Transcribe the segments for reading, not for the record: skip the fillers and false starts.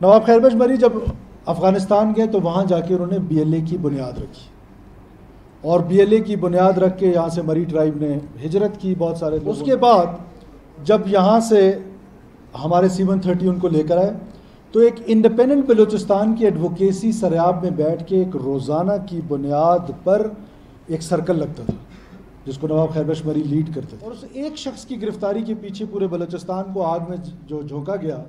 نواب خیر بخش مری جب افغانستان گئے تو وہاں جا کے انہوں نے BLA کی بنیاد رکھی، اور BLA کی بنیاد رکھ کے یہاں سے مری ٹرائب نے ہجرت کی بہت سارے لوگ۔ اس کے بعد جب یہاں سے ہمارے C-130 ان کو لے کر آئے تو ایک انڈیپینڈنٹ بلوچستان کی ایڈوکیسی سریاب میں بیٹھ کے ایک روزانہ کی بنیاد پر ایک سرکل لگتا تھا جس کو نواب خیر بخش مری لیڈ کرتے تھے، اور اس ایک شخص کی گرفتاری کے پیچھے پورے بلوچستان کو آگ میں جو جھونکا گیا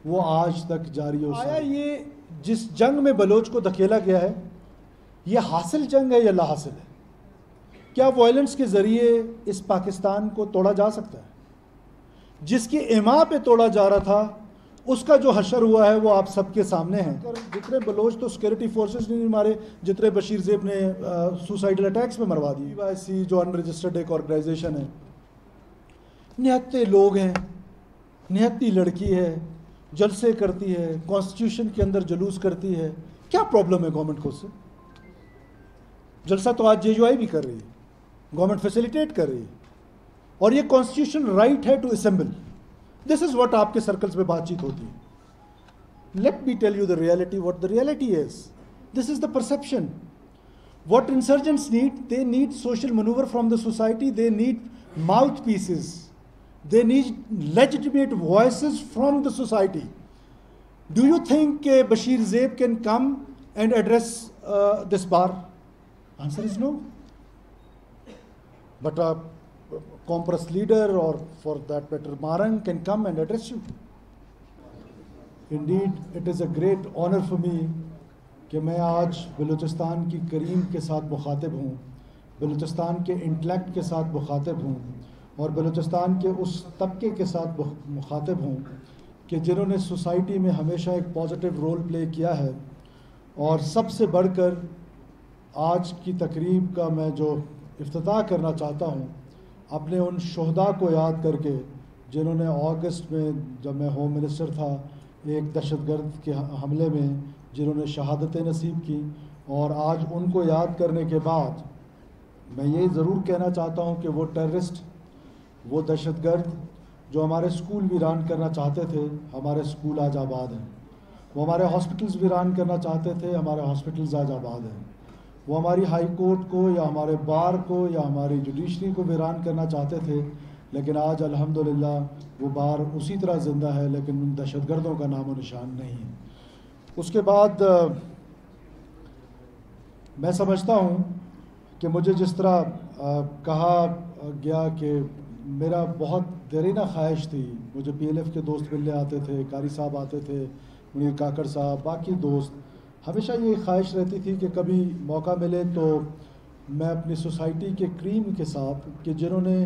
وہ آج تک جاری ہو آیا۔ یہ جس جنگ میں بلوچ کو دھکیلا گیا ہے یہ حاصل جنگ ہے یا لا حاصل ہے؟ کیا وائلنس کے ذریعے اس پاکستان کو توڑا جا سکتا ہے؟ جس کی ایما پہ توڑا جا رہا تھا اس کا جو حشر ہوا ہے وہ آپ سب کے سامنے ہیں۔ جتنے بلوچ تو سیکورٹی فورسز نے مارے، جتنے بشیر زیب نے سوسائڈل اٹیکس میں مروا دی۔ PYC جو ان رجسٹرڈ ایک آرگنائزیشن ہے، نہتے لوگ ہیں، نہتی لڑکی ہے، جلسے کرتی ہے، کانسٹیٹیوشن کے اندر جلوس کرتی ہے، کیا پرابلم ہے گورنمنٹ کو اس سے؟ جلسہ تو آج JUI بھی کر رہی ہے، گورنمنٹ فیسیلیٹیٹ کر رہی ہے، اور یہ کانسٹیٹیوشن رائٹ ہے to assemble. This is what آپ کے سرکلز میں بات چیت ہوتی ہے۔ Let me tell you the reality, what the reality is, this is the perception. What insurgents need, they need social manoeuvre from the society, they need mouthpieces, they need legitimate voices from the society. Do you think Bashir Zeib can come and address this bar? Answer is no. But a Compress leader, or for that matter Marang, can come and address you. Indeed, it is a great honor for me کہ میں آج بلوچستان کی کریم کے ساتھ مخاطب ہوں، بلوچستان کے intellect کے ساتھ مخاطب ہوں، اور بلوچستان کے اس طبقے کے ساتھ مخاطب ہوں کہ جنہوں نے سوسائٹی میں ہمیشہ ایک پازیٹیو رول پلے کیا ہے۔ اور سب سے بڑھ کر آج کی تقریب کا میں جو افتتاح کرنا چاہتا ہوں اپنے ان شہداء کو یاد کر کے جنہوں نے اگست میں جب میں ہوم منسٹر تھا ایک دہشت گرد کے حملے میں جنہوں نے شہادتیں نصیب کی، اور آج ان کو یاد کرنے کے بعد میں یہ ضرور کہنا چاہتا ہوں کہ وہ ٹیررسٹ، وہ دہشت گرد جو ہمارے اسکول ویران کرنا چاہتے تھے، ہمارے اسکول آج آباد ہیں، وہ ہمارے ہاسپٹلز ویران کرنا چاہتے تھے، ہمارے ہاسپٹلز آج آباد ہیں، وہ ہماری ہائی کورٹ کو یا ہمارے بار کو یا ہماری جوڈیشری کو ویران کرنا چاہتے تھے، لیکن آج الحمدللہ وہ بار اسی طرح زندہ ہے، لیکن ان دہشت گردوں کا نام و نشان نہیں ہے۔ اس کے بعد میں سمجھتا ہوں کہ مجھے جس طرح کہا گیا کہ میرا بہت دیرینہ خواہش تھی، مجھے PLF کے دوست ملنے آتے تھے، قاری صاحب آتے تھے، منیر کاکڑ صاحب، باقی دوست، ہمیشہ یہ خواہش رہتی تھی کہ کبھی موقع ملے تو میں اپنی سوسائٹی کے کریم کے ساتھ کہ جنہوں نے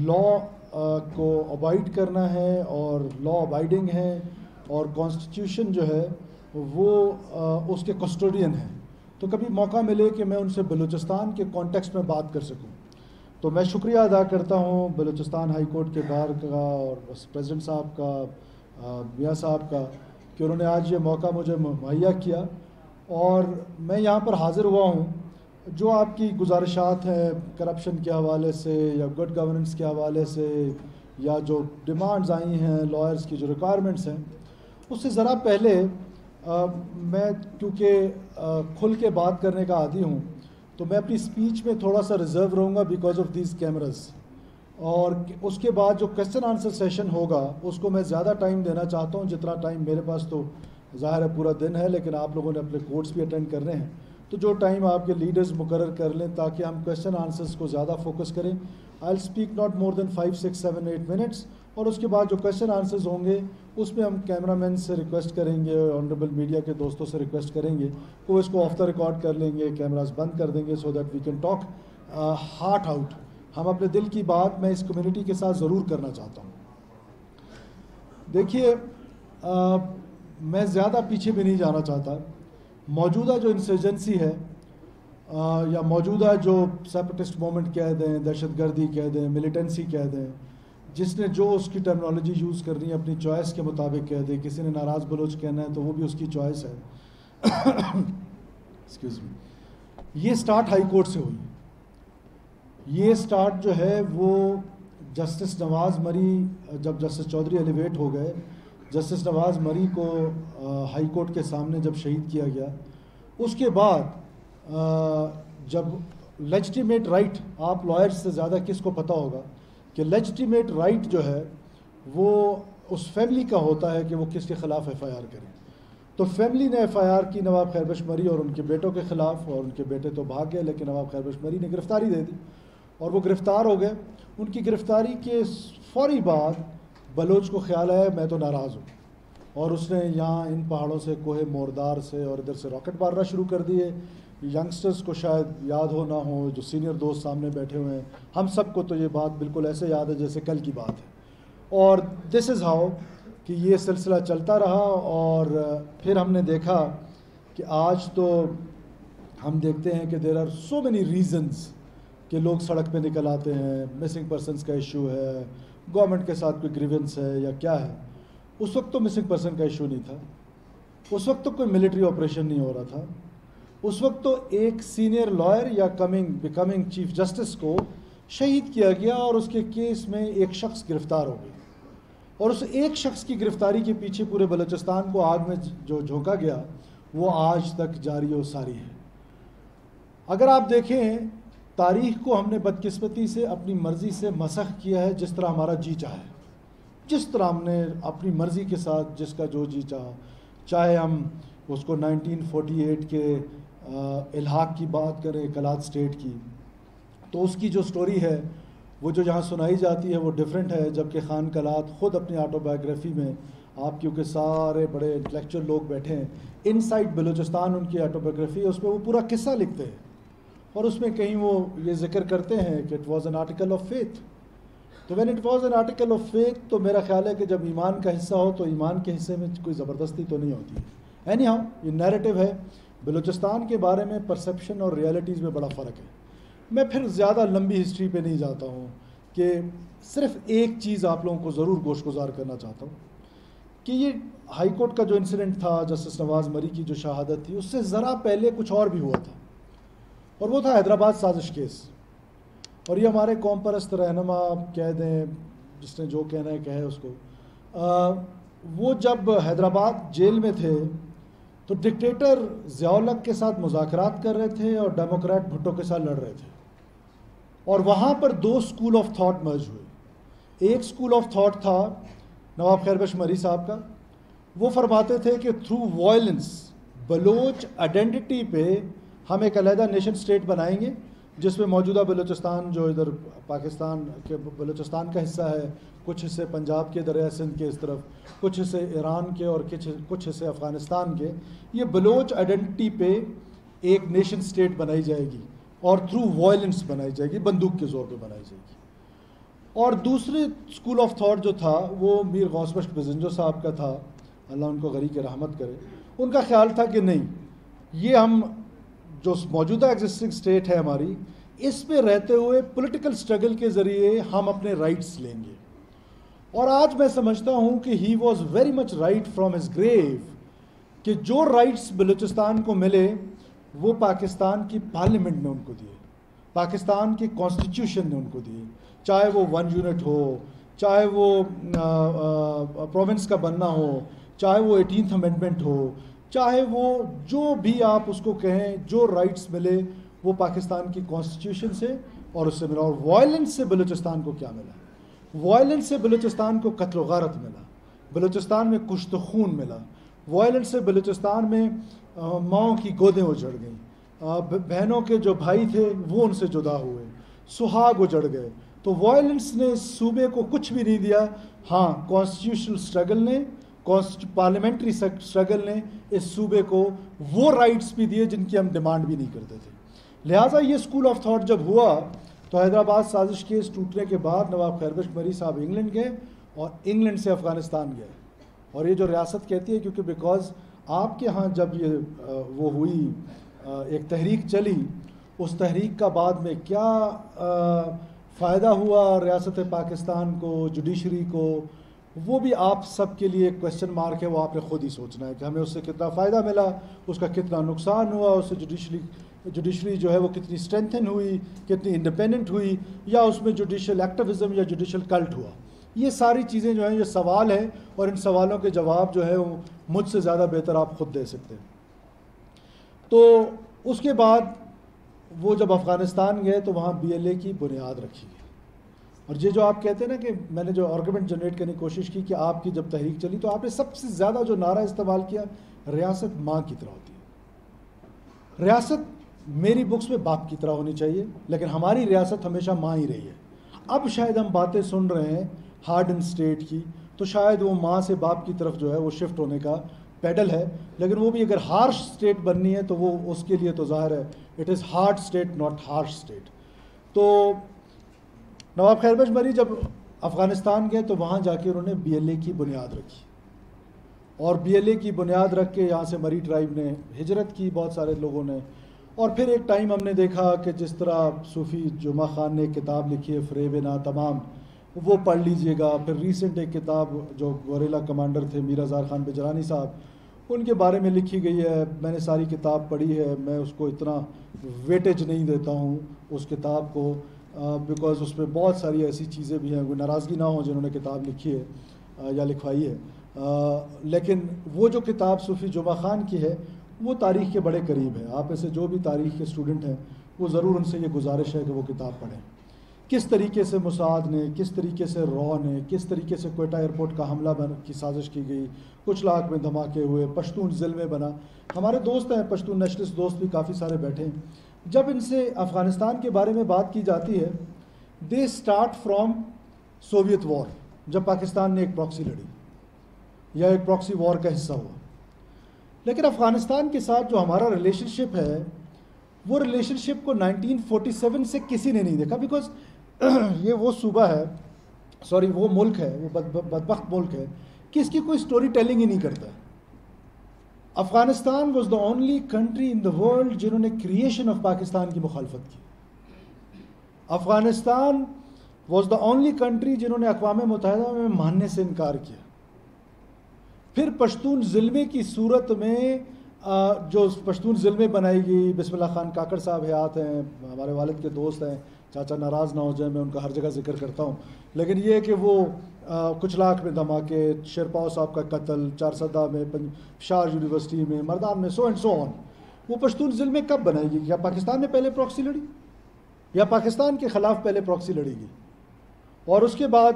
لا کو ابائڈ کرنا ہے اور لا ابائڈنگ ہے اور کانسٹیٹیوشن جو ہے وہ اس کے کسٹوڈین ہیں، تو کبھی موقع ملے کہ میں ان سے بلوچستان کے کانٹیکسٹ میں بات کر سکوں۔ تو میں شکریہ ادا کرتا ہوں بلوچستان ہائی کورٹ کے بار کا اور پریزیڈنٹ صاحب کا، میاں صاحب کا، کہ انہوں نے آج یہ موقع مجھے مہیا کیا، اور میں یہاں پر حاضر ہوا ہوں۔ جو آپ کی گزارشات ہیں کرپشن کے حوالے سے یا گڈ گورننس کے حوالے سے یا جو ڈیمانڈز آئی ہیں لائرز کی جو ریکوائرمنٹس ہیں، اس سے ذرا پہلے میں کیونکہ کھل کے بات کرنے کا عادی ہوں تو میں اپنی اسپیچ میں تھوڑا سا ریزرو رہوں گا بیکاز آف دیز کیمراز، اور اس کے بعد جو کویسچن آنسر سیشن ہوگا اس کو میں زیادہ ٹائم دینا چاہتا ہوں، جتنا ٹائم میرے پاس تو ظاہر ہے پورا دن ہے، لیکن آپ لوگوں نے اپنے کورٹس بھی اٹینڈ کرنے ہیں، تو جو ٹائم آپ کے لیڈرز مقرر کر لیں تاکہ ہم کویسچن آنسرز کو زیادہ فوکس کریں۔ I speak not more than 5 6 7 8 minutes, اور اس کے بعد جو کویسچن آنسرز ہوں گے اس میں ہم کیمرہ مین سے ریکویسٹ کریں گے، آنریبل میڈیا کے دوستوں سے ریکویسٹ کریں گے وہ اس کو آف دا ریکارڈ کر لیں گے، کیمراز بند کر دیں گے so that we can talk heart out. ہم اپنے دل کی بات میں اس کمیونٹی کے ساتھ ضرور کرنا چاہتا ہوں۔ دیکھیے میں زیادہ پیچھے بھی نہیں جانا چاہتا، موجودہ جو انسرجنسی ہے یا موجودہ جو سیپریٹسٹ موومنٹ کہہ دیں، دہشت گردی کہہ دیں، ملیٹنسی کہہ دیں، جس نے جو اس کی ٹرمنالوجی یوز کرنی ہے اپنی چوائس کے مطابق کہہ دے، کسی نے ناراض بلوچ کہنا ہے تو وہ بھی اس کی چوائس ہے۔ ایکسکیوز می، یہ سٹارٹ ہائی کورٹ سے ہوئی، یہ سٹارٹ جو ہے وہ جسٹس نواز مری جب جسٹس چودھری ایلیویٹ ہو گئے، جسٹس نواز مری کو ہائی کورٹ کے سامنے جب شہید کیا گیا، اس کے بعد جب لیجٹیمیٹ رائٹ، آپ لائرز سے زیادہ کس کو پتہ ہوگا کہ لیجٹیمیٹ رائٹ جو ہے وہ اس فیملی کا ہوتا ہے کہ وہ کس کے خلاف ایف آئی آر کرے. تو فیملی نے ایف آئی آر کی نواب خیر بخش مری اور ان کے بیٹوں کے خلاف، اور ان کے بیٹے تو بھاگ گئے لیکن نواب خیر بخش مری نے گرفتاری دے دی اور وہ گرفتار ہو گئے. ان کی گرفتاری کے فوری بعد بلوچ کو خیال آیا میں تو ناراض ہوں، اور اس نے یہاں ان پہاڑوں سے کوہ موردار سے اور ادھر سے راکٹ مارنا شروع کر دیے. ینگسٹرز کو شاید یاد ہو نہ ہو، جو سینئر دوست سامنے بیٹھے ہوئے ہیں، ہم سب کو تو یہ بات بالکل ایسے یاد ہے جیسے کل کی بات ہے. اور دس از ہاؤ کہ یہ سلسلہ چلتا رہا. اور پھر ہم نے دیکھا کہ آج تو ہم دیکھتے ہیں کہ there are so many reasons کہ لوگ سڑک پہ نکل آتے ہیں. مسنگ پرسنس کا ایشو ہے، گورنمنٹ کے ساتھ کوئی گریونس ہے یا کیا ہے. اس وقت تو مسنگ پرسن کا ایشو نہیں تھا، اس وقت تو کوئی ملٹری آپریشن نہیں ہو رہا تھا. اس وقت تو ایک سینئر لائر یا بیکمنگ چیف جسٹس کو شہید کیا گیا اور اس کے کیس میں ایک شخص گرفتار ہو گیا، اور اس ایک شخص کی گرفتاری کے پیچھے پورے بلوچستان کو آگ میں جو جھونکا گیا وہ آج تک جاری و ساری ہے. اگر آپ دیکھیں تاریخ کو ہم نے بدقسمتی سے اپنی مرضی سے مسخ کیا ہے، جس طرح ہمارا جی چاہے، جس طرح ہم نے اپنی مرضی کے ساتھ جس کا جو جی چاہا. چاہے ہم اس کو 1948 کے الحاق کی بات کریں، کلات اسٹیٹ کی، تو اس کی جو سٹوری ہے وہ جو یہاں سنائی جاتی ہے وہ ڈیفرنٹ ہے، جبکہ خان کلات خود اپنی آٹو بایوگرافی میں، آپ کیونکہ سارے بڑے انٹلیکچوئل لوگ بیٹھے ہیں، ان سائڈ بلوچستان ان کی آٹو بایوگرافی ہے، اس میں وہ پورا قصہ لکھتے ہیں اور اس میں کہیں وہ یہ ذکر کرتے ہیں کہ it was an article of faith. تو when it was an article of faith, تو میرا خیال ہے کہ جب ایمان کا حصہ ہو تو ایمان کے حصے میں کوئی زبردستی تو نہیں ہوتی. اینی ہاؤ یہ نیریٹو ہے. بلوچستان کے بارے میں پرسیپشن اور ریالٹیز میں بڑا فرق ہے. میں پھر زیادہ لمبی ہسٹری پہ نہیں جاتا ہوں، کہ صرف ایک چیز آپ لوگوں کو ضرور گوش گزار کرنا چاہتا ہوں کہ یہ ہائی کورٹ کا جو انسیڈنٹ تھا، جسٹس نواز مری کی جو شہادت تھی، اس سے ذرا پہلے کچھ اور بھی ہوا تھا، اور وہ تھا حیدرآباد سازش کیس. اور یہ ہمارے قوم پرست رہنما کہہ دیں، جس نے جو کہنا ہے کہے اس کو، وہ جب حیدرآباد جیل میں تھے تو ڈکٹیٹر ضیاء الحق کے ساتھ مذاکرات کر رہے تھے اور ڈیموکریٹ بھٹو کے ساتھ لڑ رہے تھے. اور وہاں پر دو اسکول آف تھاٹ مرج ہوئے. ایک اسکول آف تھاٹ تھا نواب خیر بخش مری صاحب کا، وہ فرماتے تھے کہ تھرو وائلنس بلوچ آئیڈینٹی پہ ہم ایک علیحدہ نیشن اسٹیٹ بنائیں گے، جس میں موجودہ بلوچستان جو ادھر پاکستان کے بلوچستان کا حصہ ہے، کچھ حصے پنجاب کے دریا سندھ کے اس طرف، کچھ حصے ایران کے اور کچھ حصے افغانستان کے، یہ بلوچ آئیڈینٹی پہ ایک نیشن اسٹیٹ بنائی جائے گی اور تھرو وائلنس بنائی جائے گی، بندوق کے زور پہ بنائی جائے گی. اور دوسرے اسکول آف تھاٹ جو تھا وہ میر غوث بخش بزنجو صاحب کا تھا، اللہ ان کو غریق رحمت کرے. ان کا خیال تھا کہ نہیں، یہ ہم جو موجودہ ایگزسٹنگ اسٹیٹ ہے ہماری، اس پہ رہتے ہوئے پولیٹیکل سٹرگل کے ذریعے ہم اپنے رائٹس لیں گے. اور آج میں سمجھتا ہوں کہ he was very much right from his grave, کہ جو رائٹس بلوچستان کو ملے وہ پاکستان کی پارلیمنٹ نے ان کو دیے، پاکستان کی کانسٹیٹیوشن نے ان کو دیے، چاہے وہ 1 یونٹ ہو، چاہے وہ پروونس کا بننا ہو، چاہے وہ 18th امینڈمنٹ ہو، چاہے وہ جو بھی آپ اس کو کہیں، جو رائٹس ملے وہ پاکستان کی کانسٹیٹیوشن سے اور اس سے ملا. اور وائلنس سے بلوچستان کو کیا ملا؟ وائلنس سے بلوچستان کو قتل و غارت ملا، بلوچستان میں کشت و خون ملا، وائلنس سے بلوچستان میں ماؤں کی گودیں اجڑ گئیں، بہنوں کے جو بھائی تھے وہ ان سے جدا ہوئے، سہاگ اجڑ گئے. تو وائلنس نے اس صوبے کو کچھ بھی نہیں دیا. ہاں، کانسٹیٹیوشنل اسٹرگل نے، پارلیمنٹری اسٹرگل نے اس صوبے کو وہ رائٹس بھی دیے جن کی ہم ڈیمانڈ بھی نہیں کرتے تھے. لہٰذا یہ اسکول آف تھاٹ جب ہوا تو حیدرآباد سازش کیس ٹوٹنے کے بعد نواب خیر بخش مری صاحب انگلینڈ گئے اور انگلینڈ سے افغانستان گئے. اور یہ جو ریاست کہتی ہے، کیونکہ بیکاز آپ کے ہاں جب یہ وہ ہوئی ایک تحریک چلی، اس تحریک کا بعد میں کیا فائدہ ہوا ریاست پاکستان کو، جوڈیشری کو، وہ بھی آپ سب کے لیے کویسچن مارک ہے. وہ آپ نے خود ہی سوچنا ہے کہ ہمیں اس سے کتنا فائدہ ملا، اس کا کتنا نقصان ہوا، اس سے جوڈیشری جو ہے وہ کتنی اسٹرینتھن ہوئی، کتنی انڈیپینڈنٹ ہوئی، یا اس میں جوڈیشل ایکٹیویزم یا جوڈیشل کلٹ ہوا. یہ ساری چیزیں جو ہیں یہ سوال ہے، اور ان سوالوں کے جواب جو ہے وہ مجھ سے زیادہ بہتر آپ خود دے سکتے ہیں۔ تو اس کے بعد وہ جب افغانستان گئے تو وہاں BLA کی بنیاد رکھی گئی، اور یہ جو آپ کہتے ہیں نا کہ میں نے جو آرگومنٹ جنریٹ کرنے کی کوشش کی کہ آپ کی جب تحریک چلی تو آپ نے سب سے زیادہ جو نعرہ استعمال کیا، ریاست ماں کی طرح ہوتی ہے۔ ریاست میری بکس میں باپ کی طرح ہونی چاہیے، لیکن ہماری ریاست ہمیشہ ماں ہی رہی ہے۔ اب شاید ہم باتیں سن رہے ہیں ہارڈ ان اسٹیٹ کی، تو شاید وہ ماں سے باپ کی طرف جو ہے وہ شفٹ ہونے کا پیڈل ہے، لیکن وہ بھی اگر ہارش اسٹیٹ بننی ہے تو وہ اس کے لیے تو ظاہر ہے it is hard state not harsh state. تو نواب خیر بخش مری جب افغانستان گئے تو وہاں جا کے انہوں نے BLA کی بنیاد رکھی، اور BLA کی بنیاد رکھ کے یہاں سے مری ٹرائب نے ہجرت کی، بہت سارے لوگوں نے۔ اور پھر ایک ٹائم ہم نے دیکھا کہ جس طرح صوفی جمعہ خان نے ایک کتاب لکھی ہے فریب نا تمام، وہ پڑھ لیجئے گا۔ پھر ریسنٹ ایک کتاب جو گوریلا کمانڈر تھے میرا زار خان بجرانی صاحب، ان کے بارے میں لکھی گئی ہے۔ میں نے ساری کتاب پڑھی ہے، میں اس کو اتنا ویٹیج نہیں دیتا ہوں اس کتاب کو، بیکاز اس میں بہت ساری ایسی چیزیں بھی ہیں، کوئی ناراضگی نہ ہو جنہوں نے کتاب لکھی ہے یا لکھوائی ہے، لیکن وہ جو کتاب صوفی جمعہ خان کی ہے وہ تاریخ کے بڑے قریب ہے۔ آپ میں سے جو بھی تاریخ کے اسٹوڈنٹ ہیں وہ ضرور ان سے یہ گزارش ہے کہ وہ کتاب پڑھیں۔ کس طریقے سے موساد نے، کس طریقے سے رو نے، کس طریقے سے کوئٹہ ایئرپورٹ کا حملہ کی سازش کی گئی، کچھ لاکھ میں دھماکے ہوئے، پشتون ضلع میں بنا۔ ہمارے دوست ہیں پشتون نیشنلسٹ دوست بھی کافی سارے بیٹھے ہیں، جب ان سے افغانستان کے بارے میں بات کی جاتی ہے دے اسٹارٹ فرام سوویت وار، جب پاکستان نے ایک پراکسی لڑی یا ایک پراکسی وار کا حصہ ہوا۔ لیکن افغانستان کے ساتھ جو ہمارا ریلیشن شپ ہے وہ ریلیشن شپ کو 1947 سے کسی نے نہیں دیکھا، بیکاز یہ وہ صوبہ ہے، سوری وہ ملک ہے، وہ بدبخت ملک ہے کہ اس کی کوئی سٹوری ٹیلنگ ہی نہیں کرتا۔ Afghanistan was the only country in the world جنہوں نے کریشن آف پاکستان کی مخالفت کی۔ Afghanistan was the only country جنہوں نے اقوام متحدہ میں ماننے سے انکار کیا۔ پھر پشتون ضلع کی صورت میں جو پشتون ضلع بنائی گئی، بسم اللہ خان کاکڑ صاحب حیات ہیں، ہمارے والد کے دوست ہیں، چاچا ناراض نہ ہو جائے میں ان کا ہر جگہ ذکر کرتا ہوں، لیکن یہ کہ وہ کچھ لاکھ میں دھماکے، شیرپاؤ صاحب کا قتل، چارسدہ میں، شار یونیورسٹی میں، مردان میں، سو اینڈ سو آن۔ وہ پشتون ضلع کب بنائی گئی؟ کیا پاکستان نے پہلے پراکسی لڑی یا پاکستان کے خلاف پہلے پراکسی لڑی گئی؟ اور اس کے بعد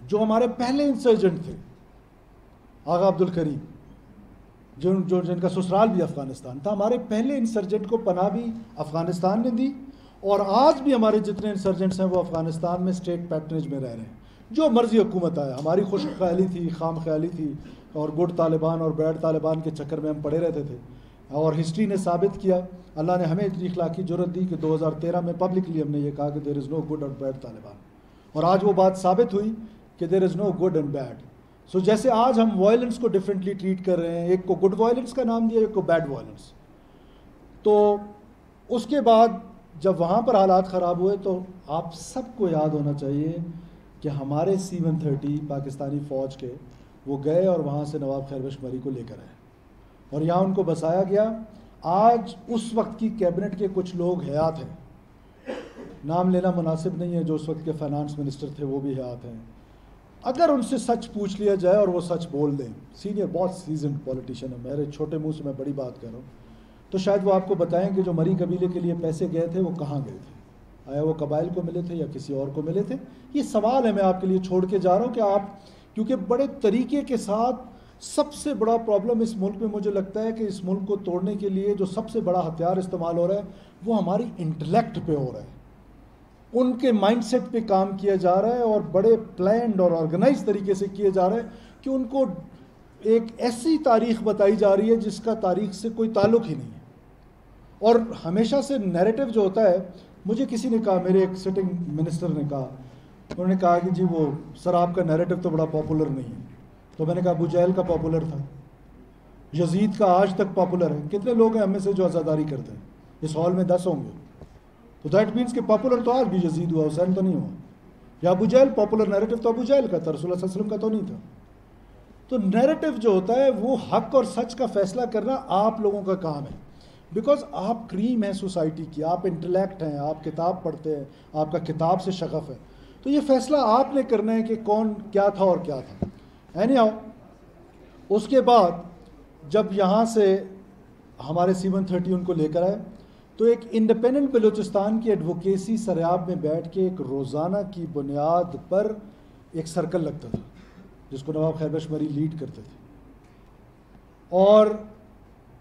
جو ہمارے پہلے انسرجنٹ تھے آغا عبدالکریم، جن کا سسرال بھی افغانستان تھا، ہمارے پہلے انسرجنٹ کو پناہ بھی افغانستان نے دی، اور آج بھی ہمارے جتنے انسرجنٹس ہیں وہ افغانستان میں اسٹیٹ پیٹرنیج میں رہ رہے ہیں۔ جو مرضی حکومت آئے، ہماری خوش خیالی تھی، خام خیالی تھی، اور گڈ طالبان اور بیڈ طالبان کے چکر میں ہم پڑے رہتے تھے، اور ہسٹری نے ثابت کیا، اللہ نے ہمیں اتنی اخلاقی جرت دی کہ 2013 میں پبلکلی ہم نے یہ کہا کہ دیر از نو گڈ اور بیڈ طالبان، اور آج وہ بات ثابت ہوئی کہ دیر از نو گڈ اینڈ بیڈ۔ سو جیسے آج ہم وائلنس کو ڈفرینٹلی ٹریٹ کر رہے ہیں، ایک کو گڈ وائلنس کا نام دیا، ایک کو بیڈ وائلنس۔ تو اس کے بعد جب وہاں پر حالات خراب ہوئے تو آپ سب کو یاد ہونا چاہیے کہ ہمارے C-130 پاکستانی فوج کے وہ گئے اور وہاں سے نواب خیر بخش مری کو لے کر آئے اور یہاں ان کو بسایا گیا۔ آج اس وقت کی کیبنٹ کے کچھ لوگ حیات ہیں، نام لینا مناسب نہیں ہے، جو اس وقت کے فائنانس منسٹر تھے وہ بھی حیات ہیں۔ اگر ان سے سچ پوچھ لیا جائے اور وہ سچ بول دیں، سینئر بہت سیزنڈ پولیٹیشین ہے، میرے چھوٹے منہ سے میں بڑی بات کر رہا ہوں، تو شاید وہ آپ کو بتائیں کہ جو مری قبیلے کے لیے پیسے گئے تھے وہ کہاں گئے تھے، آیا وہ قبائل کو ملے تھے یا کسی اور کو ملے تھے؟ یہ سوال ہے، میں آپ کے لیے چھوڑ کے جا رہا ہوں کہ آپ، کیونکہ بڑے طریقے کے ساتھ سب سے بڑا پرابلم اس ملک میں مجھے لگتا ہے کہ اس ملک کو توڑنے کے لیے جو سب سے بڑا ہتھیار استعمال ہو رہا ہے وہ ہماری انٹلیکٹ پہ ہو رہا ہے، ان کے مائنڈ سیٹ پہ کام کیا جا رہا ہے، اور بڑے پلانڈ اور آرگنائز طریقے سے کیے جا رہا ہے کہ ان کو ایک ایسی تاریخ بتائی جا رہی ہے جس کا تاریخ سے کوئی تعلق ہی نہیں ہے۔ اور ہمیشہ سے نیریٹو جو ہوتا ہے، مجھے کسی نے کہا، میرے ایک سٹنگ منسٹر نے کہا، انہوں نے کہا کہ جی وہ سر آپ کا نیریٹو تو بڑا پاپولر نہیں ہے، تو میں نے کہا ابو جہل کا پاپولر تھا، یزید کا آج تک پاپولر ہے، کتنے لوگ ہیں ہم میں سے جو عزاداری کرتے ہیں؟ اس ہال میں 10 ہوں گے، تو دیٹ مینس کہ پاپولر تو آج بھی یزید ہوا، حسین تو نہیں ہوا، یا ابو جہل پاپولر نیریٹو تو ابو جہل کا تھا، رسول اللہ صلی اللہ علیہ وسلم کا تو نہیں تھا۔ تو نیریٹو جو ہوتا ہے وہ حق اور سچ کا فیصلہ کرنا آپ لوگوں کا کام ہے، بیکاز آپ کریم ہیں سوسائٹی کی، آپ انٹلیکٹ ہیں، آپ کتاب پڑھتے ہیں، آپ کا کتاب سے شغف ہے۔ تو یہ فیصلہ آپ نے کرنا ہے کہ کون کیا تھا اور کیا تھا. اینی ہاؤ اس کے بعد جب یہاں سے ہمارے C-130 ان کو لے کر آئے تو ایک انڈیپینڈنٹ بلوچستان کی ایڈوکیسی سریاب میں بیٹھ کے ایک روزانہ کی بنیاد پر ایک سرکل لگتا تھا جس کو نواب خیر بخش مری لیڈ کرتے تھے. اور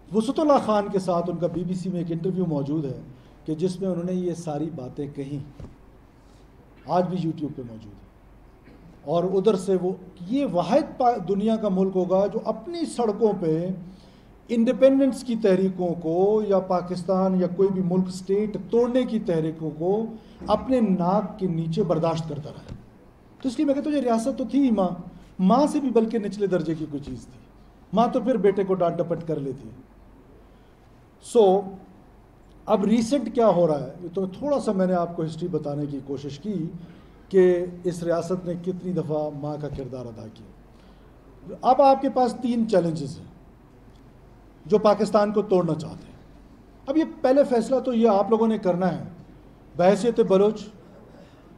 وسعت اللہ خان کے ساتھ ان کا BBC میں ایک انٹرویو موجود ہے کہ جس میں انہوں نے یہ ساری باتیں کہیں, آج بھی YouTube پہ موجود ہے. اور ادھر سے وہ یہ واحد دنیا کا ملک ہوگا جو اپنی سڑکوں پہ انڈیپینڈنس کی تحریکوں کو یا پاکستان یا کوئی بھی ملک اسٹیٹ توڑنے کی تحریکوں کو اپنے ناک کے نیچے برداشت کرتا رہا. تو اس لیے میں کہتا ہوں یہ ریاست تو تھی ماں سے بھی بلکہ نچلے درجے کی کوئی چیز تھی. ماں تو پھر بیٹے کو ڈانٹ ڈپٹ کر لیتی. اب ریسنٹ کیا ہو رہا ہے تو تھوڑا سا میں نے آپ کو ہسٹری بتانے کی کوشش کی کہ اس ریاست نے کتنی دفعہ ماں کا کردار ادا کیا. اب آپ کے پاس 3 چیلنجز ہیں جو پاکستان کو توڑنا چاہتے ہیں. اب یہ پہلے فیصلہ تو یہ آپ لوگوں نے کرنا ہے بحیثیت بلوچ,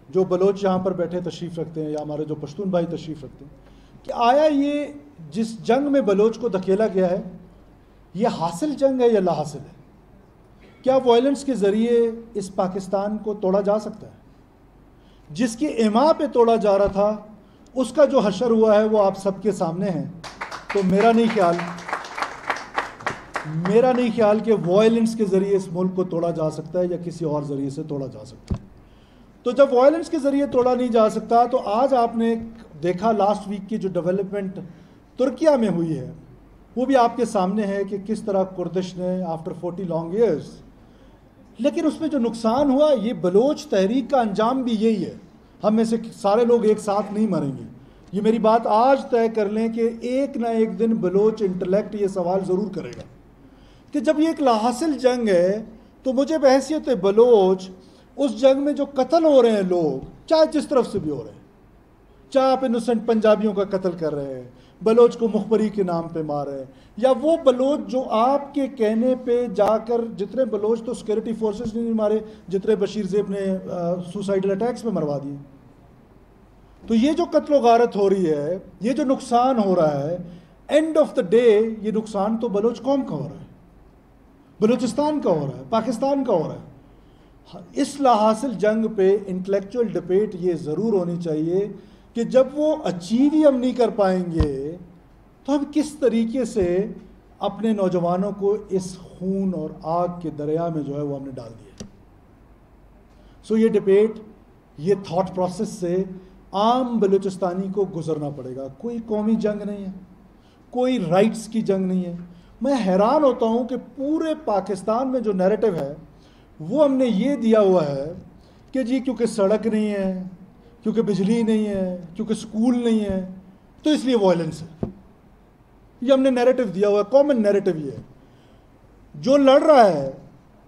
جو بلوچ یہاں پر بیٹھے تشریف رکھتے ہیں یا ہمارے جو پشتون بھائی تشریف رکھتے ہیں, کہ آیا یہ جس جنگ میں بلوچ کو دھکیلا گیا ہے یہ حاصل جنگ ہے یا لا حاصل ہے؟ کیا وائلنس کے ذریعے اس پاکستان کو توڑا جا سکتا ہے؟ جس کی ایما پہ توڑا جا رہا تھا اس کا جو حشر ہوا ہے وہ آپ سب کے سامنے ہے. تو میرا نہیں خیال کہ وائلنس کے ذریعے اس ملک کو توڑا جا سکتا ہے یا کسی اور ذریعے سے توڑا جا سکتا ہے. تو جب وائلنس کے ذریعے توڑا نہیں جا سکتا تو آج آپ نے دیکھا لاسٹ ویک کی جو ڈیولپمنٹ ترکیہ میں ہوئی ہے وہ بھی آپ کے سامنے ہے کہ کس طرح کردش نے آفٹر 40 لانگ ایئرز, لیکن اس میں جو نقصان ہوا یہ بلوچ تحریک کا انجام بھی یہی ہے. ہم میں سے سارے لوگ ایک ساتھ نہیں مریں گے. یہ میری بات آج طے کر لیں کہ ایک نہ ایک دن بلوچ انٹلیکٹ یہ سوال ضرور کرے گا کہ جب یہ ایک لاحاصل جنگ ہے تو مجھے بحیثیت بلوچ اس جنگ میں جو قتل ہو رہے ہیں لوگ, چاہے جس طرف سے بھی ہو رہے ہیں, چاہے آپ انوسنٹ پنجابیوں کا قتل کر رہے ہیں, بلوچ کو مخبری کے نام پہ مار رہے ہیں, یا وہ بلوچ جو آپ کے کہنے پہ جا کر جتنے بلوچ تو سیکورٹی فورسز نے نہیں مارے جتنے بشیر زیب نے سوسائڈل اٹیکس میں مروا دیے. تو یہ جو قتل و غارت ہو رہی ہے, یہ جو نقصان ہو رہا ہے, اینڈ آف دا ڈے یہ نقصان تو بلوچ قوم کا ہو رہا ہے, بلوچستان کا ہو رہا ہے, پاکستان کا ہو رہا ہے. اس لاحاصل جنگ پہ انٹلیکچوئل ڈبیٹ یہ ضرور ہونی چاہیے کہ جب وہ اچیو ہی ہم نہیں کر پائیں گے تو ہم کس طریقے سے اپنے نوجوانوں کو اس خون اور آگ کے دریا میں جو ہے وہ ہم نے ڈال دیا. یہ ڈبیٹ, یہ تھاٹ پروسیس سے عام بلوچستانی کو گزرنا پڑے گا. کوئی قومی جنگ نہیں ہے, کوئی رائٹس کی جنگ نہیں ہے. میں حیران ہوتا ہوں کہ پورے پاکستان میں جو نیریٹو ہے وہ ہم نے یہ دیا ہوا ہے کہ جی کیونکہ سڑک نہیں ہے, کیونکہ بجلی نہیں ہے, کیونکہ سکول نہیں ہے تو اس لیے وائلنس ہے. یہ ہم نے نیریٹو دیا ہوا ہے, کامن نیریٹو یہ ہے. جو لڑ رہا ہے,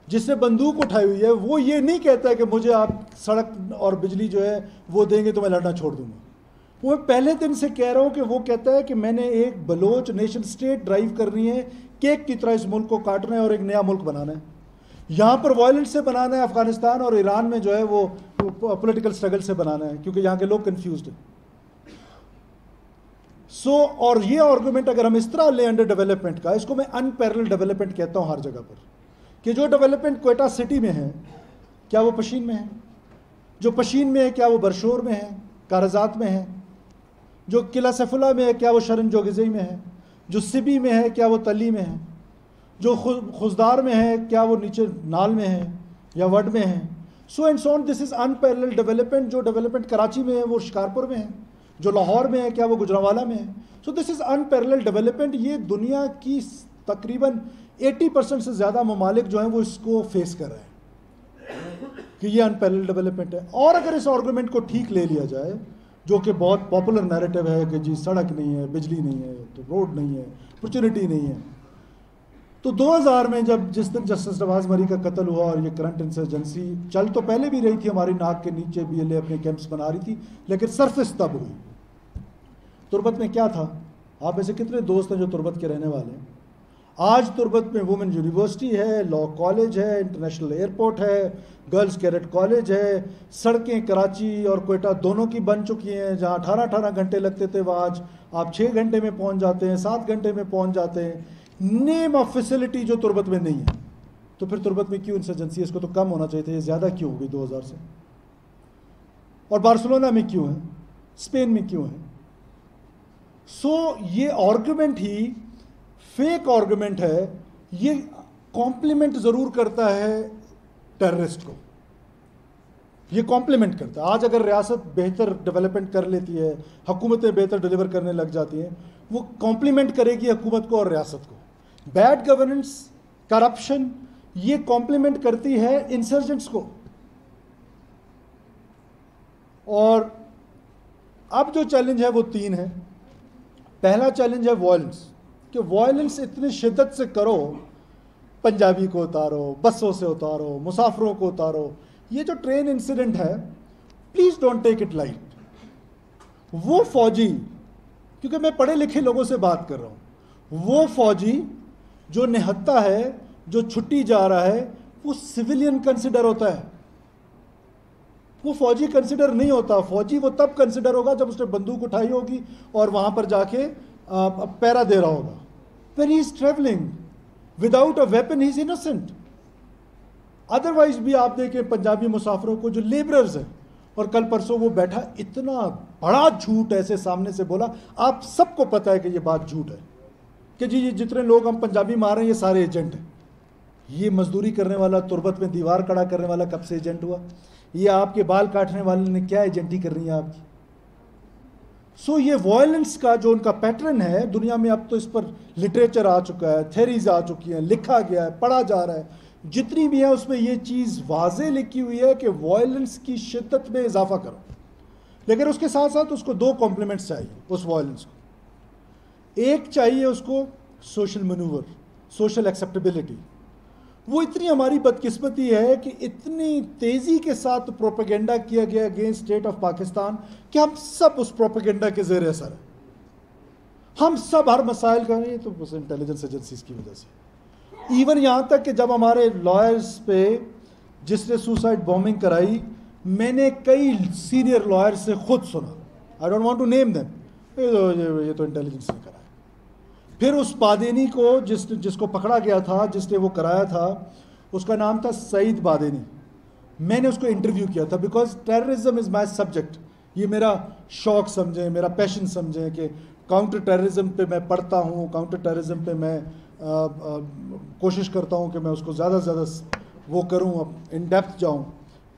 جس نے بندوق اٹھائی ہوئی ہے, وہ یہ نہیں کہتا ہے کہ مجھے آپ سڑک اور بجلی جو ہے وہ دیں گے تو میں لڑنا چھوڑ دوں گا. وہ پہلے دن سے کہہ رہا ہوں کہ وہ کہتا ہے کہ میں نے ایک بلوچ نیشن سٹیٹ ڈرائیو کرنی ہے, کیک کی طرح اس ملک کو کاٹنا ہے اور ایک نیا ملک بنانا ہے. یہاں پر وائلنس سے بنانا ہے, افغانستان اور ایران میں جو ہے وہ پولیٹیکل سٹرگل سے بنانا ہے, کیونکہ یہاں کے لوگ کنفیوزڈ ہیں. اور یہ آرگومنٹ اگر ہم اس طرح لیں انڈر ڈیولپمنٹ کا, اس کو میں ان پیرلل ڈیولپمنٹ کہتا ہوں ہر جگہ پر, کہ جو ڈیولپمنٹ کوئٹہ سٹی میں ہے کیا وہ پشین میں ہے, جو پشین میں ہے کیا وہ برشور میں ہے, کارزات میں ہے, جو قلعہ سیف اللہ میں ہے کیا وہ شرن جوگزئی میں ہے, جو سبی میں ہے کیا وہ تلی میں ہے, جو خزدار میں ہے کیا وہ نیچے نال میں ہے یا وڈ میں ہے. So and so on, this is in parallel development. جو ڈیولپمنٹ کراچی میں ہے وہ شکارپور میں ہے, جو لاہور میں ہے کیا وہ گجرانوالہ میں ہے. سو دس از ان پیرلل ڈیولپمنٹ. یہ دنیا کی تقریباً 80% سے زیادہ ممالک جو ہیں وہ اس کو فیس کر رہے ہیں کہ یہ ان پیرلل ڈیولپمنٹ ہے. اور اگر اس آرگومنٹ کو ٹھیک لے لیا جائے, جو کہ بہت پاپولر نیریٹو ہے کہ جی سڑک نہیں ہے, بجلی نہیں ہے, تو روڈ نہیں ہے, اپرچونٹی نہیں ہے, تو 2000 میں جس دن جسٹس نواز مری کا قتل ہوا اور یہ کرنٹ انسرجنسی چل تو پہلے بھی رہی تھی, ہماری ناک کے نیچے BLA اپنے کیمپس بنا رہی تھی, لیکن سرفس تب ہوئی. تربت میں کیا تھا؟ آپ میں سے کتنے دوست ہیں جو تربت کے رہنے والے ہیں؟ آج تربت میں وومن یونیورسٹی ہے، لاء کالج ہے، انٹرنیشنل ایئرپورٹ ہے، گرلز کیڈٹ کالج ہے، سڑکیں کراچی اور کوئٹہ دونوں کی بن چکی ہیں، جہاں 18 گھنٹے لگتے تھے وہاں آج آپ 6 گھنٹے میں پہنچ جاتے ہیں، 7 گھنٹے میں پہنچ جاتے ہیں. نیم آف فیسلٹی جو تربت میں نہیں ہے. تو پھر تربت میں کیوں انسرجنسی ہے؟ اس کو تو کم ہونا چاہیے تھا، یہ زیادہ کیوں ہو گئی 2000 سے؟ اور بارسلونا میں کیوں ہے؟ اسپین میں کیوں ہے؟ سو یہ آرگومنٹ ہی فیک آرگومنٹ ہے. یہ کمپلیمنٹ ضرور کرتا ہے ٹیررسٹ کو، یہ کمپلیمنٹ کرتا ہے. آج اگر ریاست بہتر ڈیولپمنٹ کر لیتی ہے، حکومتیں بہتر ڈیلیور کرنے لگ جاتی ہیں، وہ کمپلیمنٹ کرے گی حکومت کو اور ریاست کو. بیڈ گورننس، کرپشن، یہ کمپلیمنٹ کرتی ہے انسرجنٹس کو. اور اب جو چیلنج ہے وہ 3 ہے. پہلا چیلنج ہے وائلنس، کہ وائلنس اتنی شدت سے کرو، پنجابی کو اتارو، بسوں سے اتارو، مسافروں کو اتارو. یہ جو ٹرین انسیڈنٹ ہے، please don't take it light. وہ فوجی، کیونکہ میں پڑھے لکھے لوگوں سے بات کر رہا ہوں، وہ فوجی جو نہتا ہے، جو چھٹی جا رہا ہے، وہ سویلین کنسیڈر ہوتا ہے، وہ فوجی کنسیڈر نہیں ہوتا. فوجی وہ تب کنسیڈر ہوگا جب اس نے بندوق اٹھائی ہوگی اور وہاں پر جا کے پیرا دے رہا ہوگا. when he is traveling without a weapon he is innocent. Otherwise بھی آپ دیکھیں پنجابی مسافروں کو جو لیبررز ہیں، اور کل پرسوں وہ بیٹھا اتنا بڑا جھوٹ ایسے سامنے سے بولا، آپ سب کو پتہ ہے کہ یہ بات جھوٹ ہے، کہ جی یہ جتنے لوگ ہم پنجابی مار رہے ہیں یہ سارے ایجنٹ ہیں. یہ مزدوری کرنے والا، تربت میں دیوار کھڑا کرنے والا کب سے ایجنٹ ہوا؟ یہ آپ کے بال کاٹنے والے نے کیا ایجنٹی کر رہی ہے آپ کی؟ سو یہ وائلنس کا جو ان کا پیٹرن ہے دنیا میں، اب تو اس پر لٹریچر آ چکا ہے، تھیریز آ چکی ہیں، لکھا گیا ہے، پڑھا جا رہا ہے. جتنی بھی ہے اس میں یہ چیز واضح لکھی ہوئی ہے کہ وائلنس کی شدت میں اضافہ کرو. لیکن اس کے ساتھ ساتھ اس کو 2 کمپلیمنٹس چاہیے اس وائلنس کو. ایک چاہیے اس کو سوشل مینوور، سوشل ایکسیپٹیبلٹی. وہ اتنی ہماری بدقسمتی ہے کہ اتنی تیزی کے ساتھ پروپیگنڈا کیا گیا اگینسٹ اسٹیٹ آف پاکستان کہ ہم سب اس پروپیگنڈا کے زیر اثر ہیں. ہم سب ہر مسائل کا نہیں، تو بس انٹیلیجنس ایجنسیز کی وجہ سے. ایون یہاں تک کہ جب ہمارے لائرز پہ جس نے سوسائڈ بومبنگ کرائی، میں نے کئی سینئر لائر سے خود سنا، I don't want to name them, یہ تو انٹیلیجنس نے کرا ہے. پھر اس بادینی کو جس کو پکڑا گیا تھا، جس نے وہ کرایا تھا، اس کا نام تھا سعید بادینی. میں نے اس کو انٹرویو کیا تھا because terrorism is my subject. یہ میرا شوق سمجھیں، میرا پیشن سمجھیں کہ کاؤنٹر ٹیررزم پہ میں پڑھتا ہوں، کاؤنٹر ٹیررزم پہ میں کوشش کرتا ہوں کہ میں اس کو زیادہ سے زیادہ وہ کروں، ان ڈیپتھ جاؤں.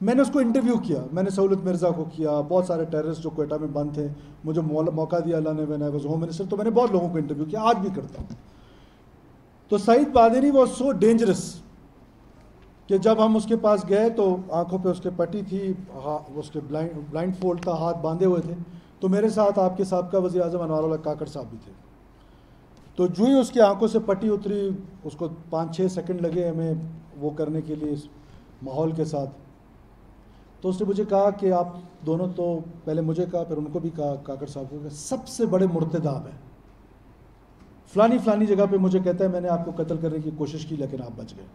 میں نے اس کو انٹرویو کیا، میں نے سہولت مرزا کو کیا، بہت سارے ٹیررسٹ جو کوئٹہ میں بند تھے، مجھے موقع دیا اللہ نے، when I was home minister, تو میں نے بہت لوگوں کو انٹرویو کیا، آج بھی کرتا ہوں. تو سعید بادینی واز سو ڈینجرس کہ جب ہم اس کے پاس گئے تو آنکھوں پہ اس کے پٹی تھی، اس کے بلائنڈ فولڈ تھا، ہاتھ باندھے ہوئے تھے. تو میرے ساتھ آپ کے سابقہ وزیر اعظم انوار اللہ کاکڑ صاحب بھی تھے. تو جو ہی اس کی آنکھوں سے پٹی اتری، اس کو 5-6 سیکنڈ لگے ہمیں وہ کرنے کے لیے اس ماحول کے ساتھ. تو اس نے مجھے کہا کہ آپ دونوں، تو پہلے مجھے کہا پھر ان کو بھی کہا، کاکڑ صاحب کو، کہ سب سے بڑے مرتد آپ ہیں. فلانی جگہ پہ مجھے کہتا ہے میں نے آپ کو قتل کرنے کی کوشش کی لیکن آپ بچ گئے.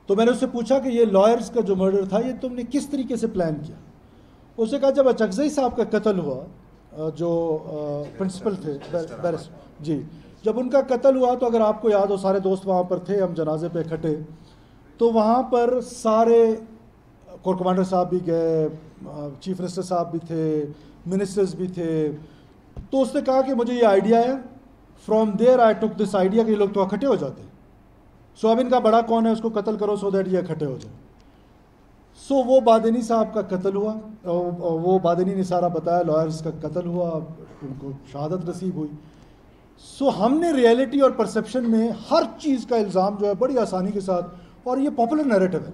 تو میں نے اس سے پوچھا کہ یہ لائرز کا جو مرڈر تھا یہ تم نے کس طریقے سے پلان کیا؟ اس نے کہا جب اچکزئی صاحب کا قتل ہوا، جو پرنسپل تھے بیرسٹر جی، جب ان کا قتل ہوا تو اگر آپ کو یاد ہو، سارے دوست وہاں پر تھے، ہم جنازے پہ اکٹھے، تو وہاں پر سارے کور کمانڈر صاحب بھی گئے، چیف منسٹر صاحب بھی تھے، منسٹرز بھی تھے. تو اس نے کہا کہ مجھے یہ آئیڈیا ہے، from there I tick this idea کہ یہ لوگ تو اکٹھے ہو جاتے ہیں، سو اب ان کا بڑا کون ہے اس کو قتل کرو سو دیٹ یہ اکٹھے ہو جائیں. سو وہ بادینی صاحب کا قتل ہوا، وہ بادینی نے سارا بتایا، لائرز کا قتل ہوا، ان کو شہادت نصیب ہوئی. سو ہم نے ریئلٹی اور پرسیپشن میں ہر چیز کا الزام جو ہے بڑی آسانی کے ساتھ، اور یہ پاپولر نیریٹو ہے،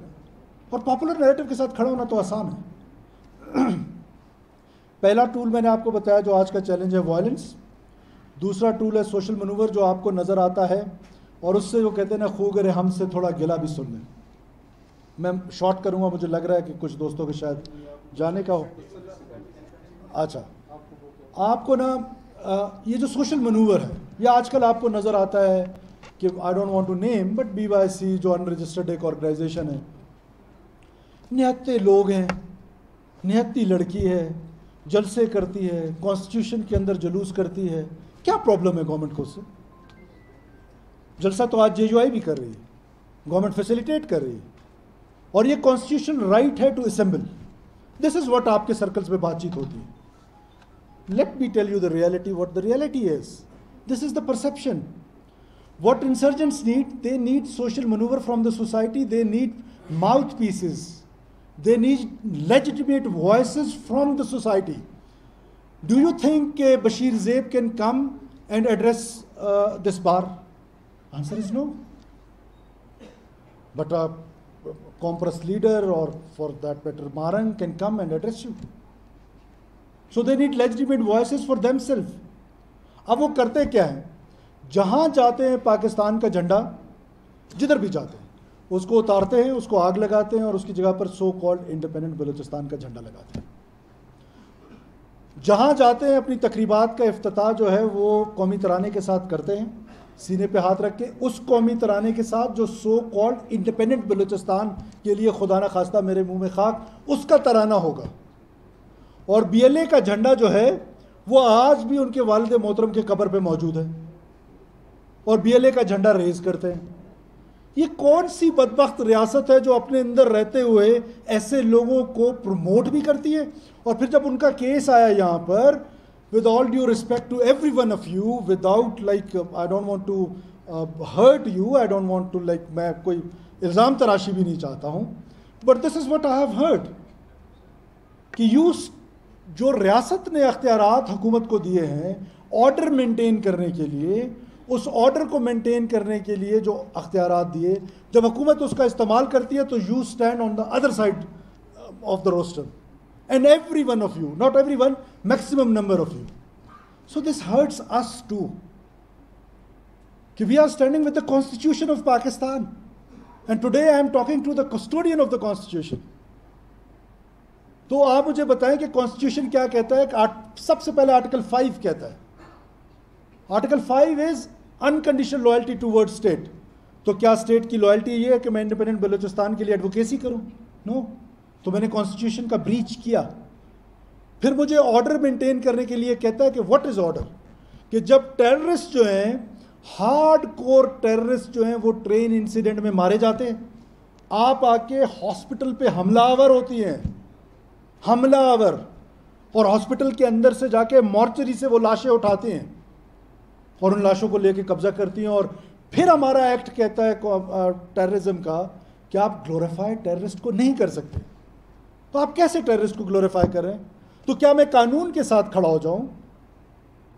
اور پاپولر نیریٹو کے ساتھ کھڑا ہونا تو آسان ہے. پہلا ٹول میں نے آپ کو بتایا جو آج کا چیلنج ہے، وائلنس. دوسرا ٹول ہے سوشل منور، جو آپ کو نظر آتا ہے، اور اس سے وہ کہتے ہیں نا، خو گرے ہم سے تھوڑا گلا بھی سن لیں. میں شارٹ کروں گا، مجھے لگ رہا ہے کہ کچھ دوستوں کے شاید جانے کا ہو. اچھا، آپ کو نا یہ جو سوشل منور ہے، یہ آج کل آپ کو نظر آتا ہے کہ I don't want to name but BYC جو انرجسٹرڈ ایک آرگنائزیشن ہے, نہتے لوگ ہیں, نہتی لڑکی ہے, جلسے کرتی ہے, کانسٹیٹیوشن کے اندر جلوس کرتی ہے, کیا پرابلم ہے گورنمنٹ کو اس سے؟ جلسہ تو آج JUI بھی کر رہی ہے, گورنمنٹ فیسیلیٹیٹ کر رہی ہے, اور یہ کانسٹیٹیوشن رائٹ ہے to assemble. This is what آپ کے سرکلز میں بات چیت ہوتی ہے. Let me tell you the reality, what the reality is. This is the perception. What insurgents need, they need social maneuver from the society, they need mouthpieces, they need legitimate voices from the society. Do you think Bashir Zeib can come and address this bar? Answer is no. But a Compress leader, or for that matter Marang, can come and address you. So they need legitimate voices for themselves. اب وہ کرتے کیا ہیں؟ جہاں جاتے ہیں پاکستان کا جھنڈا, جدھر بھی جاتے ہیں اس کو اتارتے ہیں, اس کو آگ لگاتے ہیں, اور اس کی جگہ پر سو کالڈ انڈیپینڈنٹ بلوچستان کا جھنڈا لگاتے ہیں. جہاں جاتے ہیں اپنی تقریبات کا افتتاح جو ہے وہ قومی ترانے کے ساتھ کرتے ہیں, سینے پہ ہاتھ رکھ کے, اس قومی ترانے کے ساتھ جو سو کالڈ انڈیپینڈنٹ بلوچستان کے لیے خدا نہ خواستہ میرے منہ میں خاک, اس کا ترانہ ہوگا. اور BLA کا جھنڈا جو ہے وہ آج بھی ان کے والد محترم کے قبر پہ موجود ہے, اور BLA کا جھنڈا ریز کرتے ہیں. یہ کون سی بدبخت ریاست ہے جو اپنے اندر رہتے ہوئے ایسے لوگوں کو پروموٹ بھی کرتی ہے؟ اور پھر جب ان کا کیس آیا یہاں پر, with all due respect to every one of you, without like I don't want to hurt you, I don't want to like, میں کوئی الزام تراشی بھی نہیں چاہتا ہوں, but this is what I have heard, کہ جو ریاست نے اختیارات حکومت کو دیے ہیں آرڈر مینٹین کرنے کے لیے, اس آرڈر کو مینٹین کرنے کے لیے جو اختیارات دیے, جب حکومت اس کا استعمال کرتی ہے تو you stand on the other side of the roster, and every one of you, not every one, maximum number of you. So this hurts us too, کہ we are standing with the constitution of Pakistan, and today I am talking to the custodian of the constitution. تو آپ مجھے بتائیں کہ constitution کیا کہتا ہے؟ کہ سب سے پہلے آرٹیکل 5 کہتا ہے, article 5 is unconditional loyalty toward state. تو کیا اسٹیٹ کی لائلٹی یہ ہے کہ میں انڈیپینڈنٹ بلوچستان کے لیے ایڈوکیسی کروں؟ نو. تو میں نے کانسٹیٹیوشن کا بریچ کیا. پھر مجھے آرڈر مینٹین کرنے کے لیے کہتا ہے کہ واٹ از آرڈر, کہ جب ٹیررسٹ جو ہیں, ہارڈ کور ٹیررسٹ جو ہیں, وہ ٹرین انسیڈنٹ میں مارے جاتے ہیں, آپ آ کے ہاسپٹل پہ حملہ آور ہوتی ہیں, حملہ آور, اور ہاسپٹل کے اندر سے جا کے مورچری سے وہ لاشیں اٹھاتے ہیں اور ان لاشوں کو لے کے قبضہ کرتی ہیں. اور پھر ہمارا ایکٹ کہتا ہے ٹیررزم کا کہ آپ گلوریفائی ٹیررسٹ کو نہیں کر سکتے. تو آپ کیسے ٹیررسٹ کو گلوریفائی کر رہے ہیں؟ تو کیا میں قانون کے ساتھ کھڑا ہو جاؤں,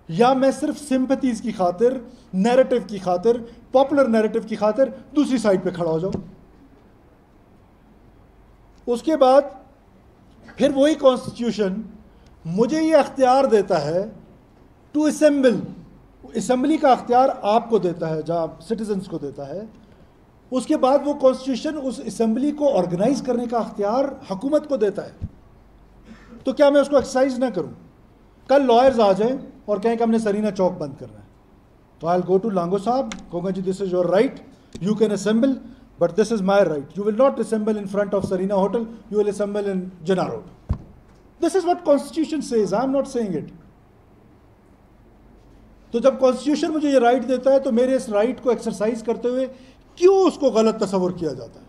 یا میں صرف سمپتیز کی خاطر, نیریٹو کی خاطر, پاپولر نیریٹو کی خاطر دوسری سائڈ پہ کھڑا ہو جاؤں؟ اس کے بعد پھر وہی کانسٹیٹیوشن مجھے یہ اختیار دیتا ہے ٹو اسمبل. اسمبلی کا اختیار آپ کو دیتا ہے, جہاں سٹیزنس کو دیتا ہے. اس کے بعد وہ کانسٹیٹیوشن اس اسمبلی کو آرگنائز کرنے کا اختیار حکومت کو دیتا ہے. تو کیا میں اس کو ایکسرسائز نہ کروں؟ کل لائرز آ جائیں اور کہیں کہ ہم نے سرینا چوک بند کرنا ہے, تو آئی ول گو ٹو لانگو صاحب, کہوں گا جی this is your right, you can assemble, but this is my right. You will not assemble in front of Serena hotel, you will assemble in Jinnah road. This is what constitution says, I am not seeing it. تو جب constitution مجھے یہ right دیتا ہے تو میرے اس right کو exercise کرتے ہوئے کیوں اس کو غلط تصور کیا جاتا ہے؟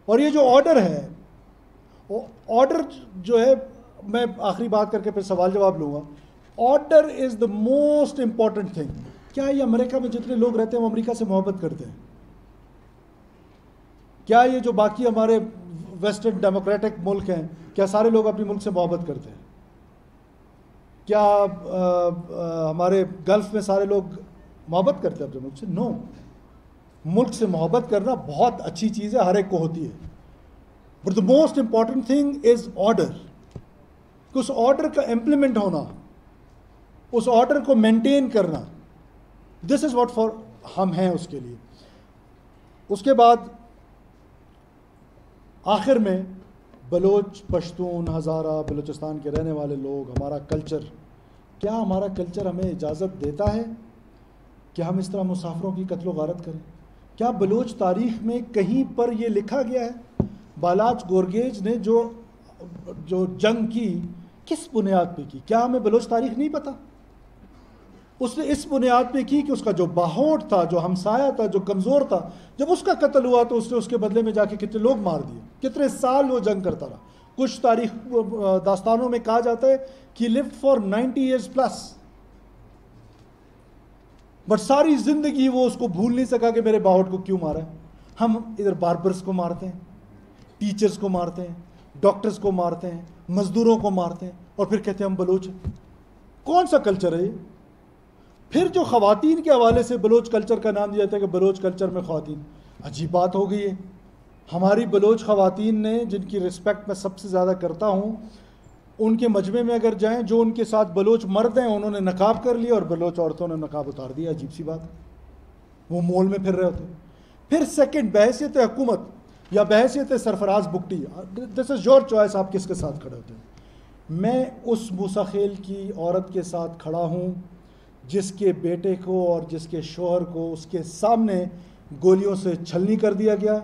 اور یہ جو آرڈر ہے, آرڈر جو ہے, میں آخری بات کر کے پھر سوال جواب لوں گا. Order is the most important thing. کیا یہ امریکہ میں جتنے لوگ رہتے ہیں وہ امریکہ سے محبت کرتے ہیں؟ کیا یہ جو باقی ہمارے ویسٹرن ڈیموکریٹک ملک ہیں, کیا سارے لوگ اپنے ملک سے محبت کرتے ہیں؟ کیا ہمارے گلف میں سارے لوگ محبت کرتے ہیں اپنے ملک سے؟ نو. ملک سے محبت کرنا بہت اچھی چیز ہے, ہر ایک کو ہوتی ہے, but the most important thing is order. کہ اس آرڈر کا امپلیمنٹ ہونا, اس آرڈر کو مینٹین کرنا, دس از واٹ فار ہم ہیں اس کے لیے. اس کے بعد آخر میں بلوچ, پشتون, ہزارہ, بلوچستان کے رہنے والے لوگ, ہمارا کلچر, کیا ہمارا کلچر ہمیں اجازت دیتا ہے کہ ہم اس طرح مسافروں کی قتل و غارت کریں؟ کیا بلوچ تاریخ میں کہیں پر یہ لکھا گیا ہے؟ بالاچ گورگیج نے جو جنگ کی کس بنیاد پہ کی؟ کیا ہمیں بلوچ تاریخ نہیں پتہ؟ اس نے اس بنیاد پہ کی کہ اس کا جو باہوٹ تھا، جو ہمسایہ تھا، جو کمزور تھا، جب اس کا قتل ہوا تو اس نے اس کے بدلے میں جا کے کتنے لوگ مار دیے، کتنے سال وہ جنگ کرتا رہا. کچھ تاریخ داستانوں میں کہا جاتا ہے کہ lived for 90 years plus، but ساری زندگی وہ اس کو بھول نہیں سکا کہ میرے باہوٹ کو کیوں مارا ہے. ہم ادھر باربرس کو مارتے ہیں، ٹیچرز کو مارتے ہیں، ڈاکٹرز کو مارتے ہیں، مزدوروں کو مارتے ہیں، اور پھر کہتے ہیں ہم بلوچ ہیں. کون سا کلچر ہے یہ؟ پھر جو خواتین کے حوالے سے بلوچ کلچر کا نام دیا جاتا ہے کہ بلوچ کلچر میں خواتین، عجیب بات ہو گئی ہے. ہماری بلوچ خواتین نے، جن کی رسپیکٹ میں سب سے زیادہ کرتا ہوں، ان کے مجمع میں اگر جائیں، جو ان کے ساتھ بلوچ مرد ہیں انہوں نے نقاب کر لیا اور بلوچ عورتوں نے نقاب اتار دیا. عجیب سی بات ہے، وہ مول میں پھر رہے ہوتے ہیں. پھر سیکنڈ، بحیثیت حکومت یا بحیثیت سرفراز بگٹی، دس از یور چوائس، آپ کس کے ساتھ کھڑے ہوتے ہیں. میں اس موسیٰ خیل کی عورت کے ساتھ کھڑا ہوں جس کے بیٹے کو اور جس کے شوہر کو اس کے سامنے گولیوں سے چھلنی کر دیا گیا.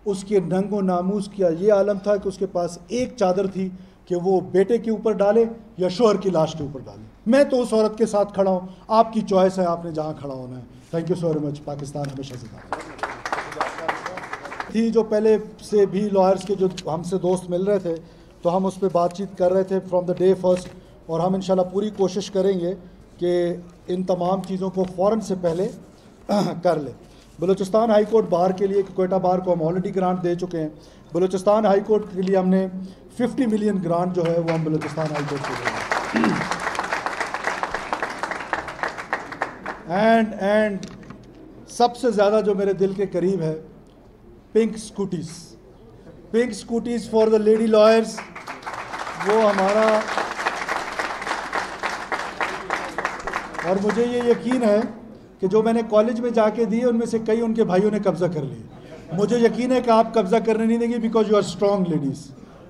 اس کے ننگ و ناموس کا یہ عالم تھا کہ اس کے پاس ایک چادر تھی کہ وہ بیٹے کے اوپر ڈالے یا شوہر کی لاش کے اوپر ڈالے. میں تو اس عورت کے ساتھ کھڑا ہوں، آپ کی چوائس ہے، آپ نے جہاں کھڑا ہونا ہے. Thank you so very much. Pakistan ہمیشہ زندہ تھی. جو پہلے سے بھی لائرس کے جو ہم سے دوست مل رہے تھے تو ہم اس پہ بات چیت کر رہے تھے فرام دا ڈے فرسٹ، اور ہم انشاءاللہ پوری کوشش کریں گے کہ ان تمام چیزوں کو فوراً سے پہلے کر لیں. بلوچستان ہائی کورٹ بار کے لیے، کوئٹہ بار کو ہم آلریڈی گرانٹ دے چکے ہیں. بلوچستان ہائی کورٹ کے لیے ہم نے 50 ملین گرانٹ جو ہے وہ ہم بلوچستان ہائی کورٹ کو دیں گے. اینڈ سب سے زیادہ جو میرے دل کے قریب ہے، pink scooties for the lady lawyers. وہ ہمارا، اور مجھے یہ یقین ہے کہ جو میں نے کالج میں جا کے دیے ان میں سے کئی ان کے بھائیوں نے قبضہ کر لیے. مجھے یقین ہے کہ آپ قبضہ کرنے نہیں دیں گے because you are strong ladies.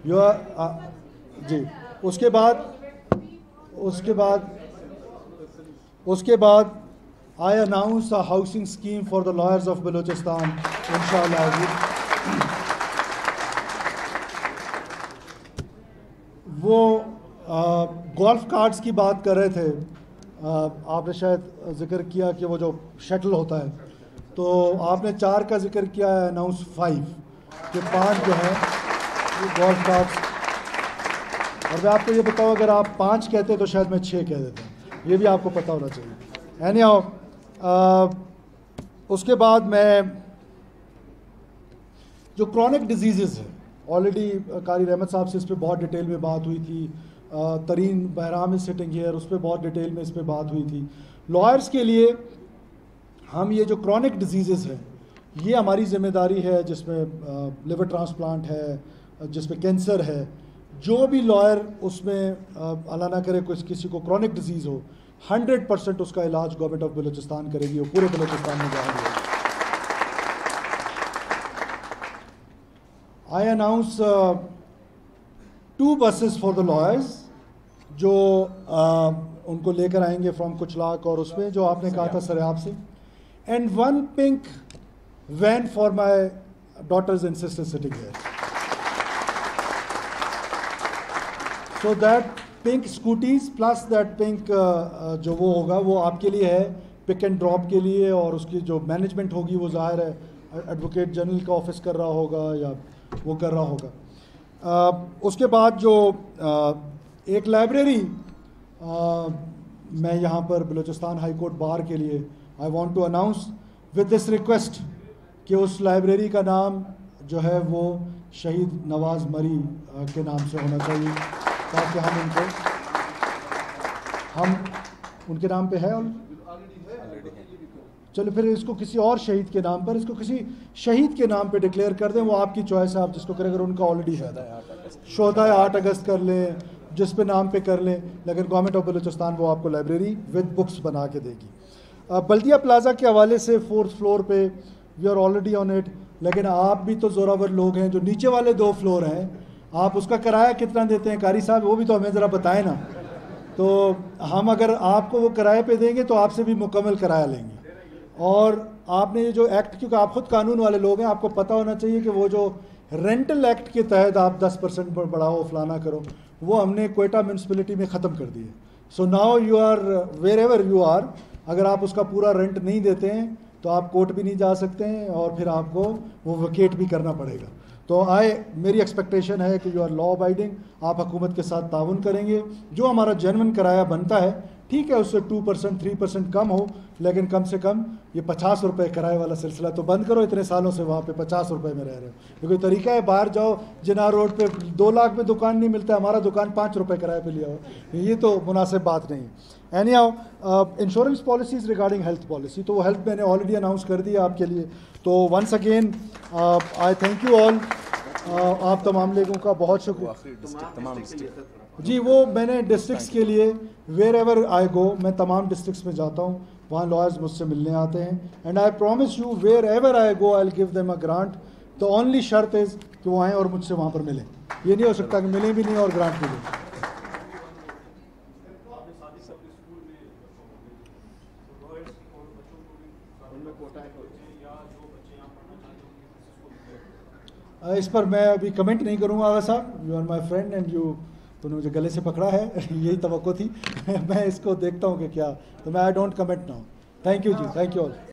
You are ji. اس کے بعد I announce a housing scheme for the lawyers of Balochistan انشاءاللہ. وہ گولف کارٹس کی بات کر رہے تھے، آپ نے شاید ذکر کیا کہ وہ جو شٹل ہوتا ہے، تو آپ نے 4 کا ذکر کیا ہے، اناؤنس 5 کہ 5 جو ہیں وہ گولف کارٹس. اور میں آپ کو یہ بتاؤں، اگر آپ 5 کہتے تو شاید میں 6 کہہ دیتا ہوں. یہ بھی آپ کو پتہ ہونا چاہیے. اینی ہاؤ، اس کے بعد میں جو کرونک ڈیزیزز ہیں، آلریڈی قاری رحمت صاحب سے اس پہ بہت ڈیٹیل میں بات ہوئی تھی. ترین بہرام از سٹنگ ہیئر، اس پہ بہت ڈیٹیل میں اس پہ بات ہوئی تھی. لائرس کے لیے ہم یہ جو کرونک ڈیزیزز ہیں یہ ہماری ذمہ داری ہے، جس میں لیور ٹرانسپلانٹ ہے، جس میں کینسر ہے. جو بھی لائر اس میں اللہ نہ کرے کسی کو کرونک ڈیزیز ہو، 100% اس کا علاج گورنمنٹ آف بلوچستان کرے گی، وہ پورے بلوچستان میں جائیں گے. I announce 2 buses for the lawyers جو ان کو لے کر آئیں گے فرام کچلاک، اور اس میں جو آپ نے کہا تھا سریاب سے. And 1 pink van for my daughters and sisters sitting here. So that pink scooties plus that pink جو وہ ہوگا وہ آپ کے لیے ہے، پک اینڈ ڈراپ کے لیے. اور اس کی جو مینجمنٹ ہوگی وہ ظاہر ہے ایڈوکیٹ جنرل کا آفس کر رہا ہوگا یا وہ کر رہا ہوگا. اس کے بعد جو ایک لائبریری میں یہاں پر بلوچستان ہائی کورٹ بار کے لیے I want to announce with this request کہ اس لائبریری کا نام جو ہے وہ شہید نواز مری کے نام سے ہونا چاہیے، تاکہ ہم ان کے نام پہ ہے. چلو پھر اس کو کسی اور شہید کے نام پر، اس کو کسی شہید کے نام پہ ڈکلیئر کر دیں، وہ آپ کی چوائس ہے، آپ جس کو کریں. اگر ان کا آلریڈی ہے شہدائے 8 اگست کر لیں، جس پہ نام پہ کر لیں، لیکن گورنمنٹ آف بلوچستان وہ آپ کو لائبریری ود بکس بنا کے دے گی. بلدیہ پلازا کے حوالے سے 4th فلور پہ we are already on it, لیکن آپ بھی تو زوراور لوگ ہیں، جو نیچے والے 2 فلور ہیں آپ اس کا کرایہ کتنا دیتے ہیں قاری صاحب؟ وہ بھی تو ہمیں ذرا بتائیں نا. تو ہم اگر آپ کو وہ کرائے پہ دیں گے تو آپ سے بھی مکمل کرایہ لیں گے. اور آپ نے یہ جو ایکٹ، کیونکہ آپ خود قانون والے لوگ ہیں، آپ کو پتہ ہونا چاہیے کہ وہ جو رینٹل ایکٹ کے تحت آپ 10% پر بڑھاؤ فلانا کرو، وہ ہم نے کوئٹہ میونسپلٹی میں ختم کر دی ہے. So now you are wherever you are, اگر آپ اس کا پورا رینٹ نہیں دیتے ہیں تو آپ کورٹ بھی نہیں جا سکتے ہیں اور پھر آپ کو وہ ویکیٹ بھی کرنا پڑے گا. تو میری ایکسپیکٹیشن ہے کہ یو آر لا ابائڈنگ، آپ حکومت کے ساتھ تعاون کریں گے. جو ہمارا جینون کرایہ بنتا ہے ٹھیک ہے، اس سے 2% 3% کم ہو، لیکن کم سے کم یہ 50 روپے کرائے والا سلسلہ تو بند کرو. اتنے سالوں سے وہاں پہ 50 روپے میں رہ رہے ہو، یہ کوئی طریقہ ہے؟ باہر جاؤ جناح روڈ پہ 2 لاکھ میں دکان نہیں ملتا، ہمارا دکان 5 روپے کرائے پہ لیا ہو، یہ تو مناسب بات نہیں. Any how insurance policies regarding health policy, تو وہ ہیلتھ میں نے آلریڈی اناؤنس کر دیا آپ کے لیے. تو once again I thank you all, آپ تمام لوگوں کا بہت شکریہ. جی وہ میں نے ڈسٹرکٹس کے لیے ویئر ایور آئی گو، میں تمام ڈسٹرکٹس میں جاتا ہوں، وہاں لائرز مجھ سے ملنے آتے ہیں. And I promise you where ever I go I will give them a grant. تو اونلی شرط از کہ وہ آئیں اور مجھ سے وہاں پر ملیں. یہ نہیں ہو سکتا کہ ملیں بھی نہیں اور گرانٹ بھی لیں. اس پر میں ابھی کمنٹ نہیں کروں گا. Agha Sahab, you are my friend and تو نے مجھے گلے سے پکڑا ہے یہی توقع تھی. میں اس کو دیکھتا ہوں کہ کیا، تو میں I don't comment now. Thank you ji, thank you all.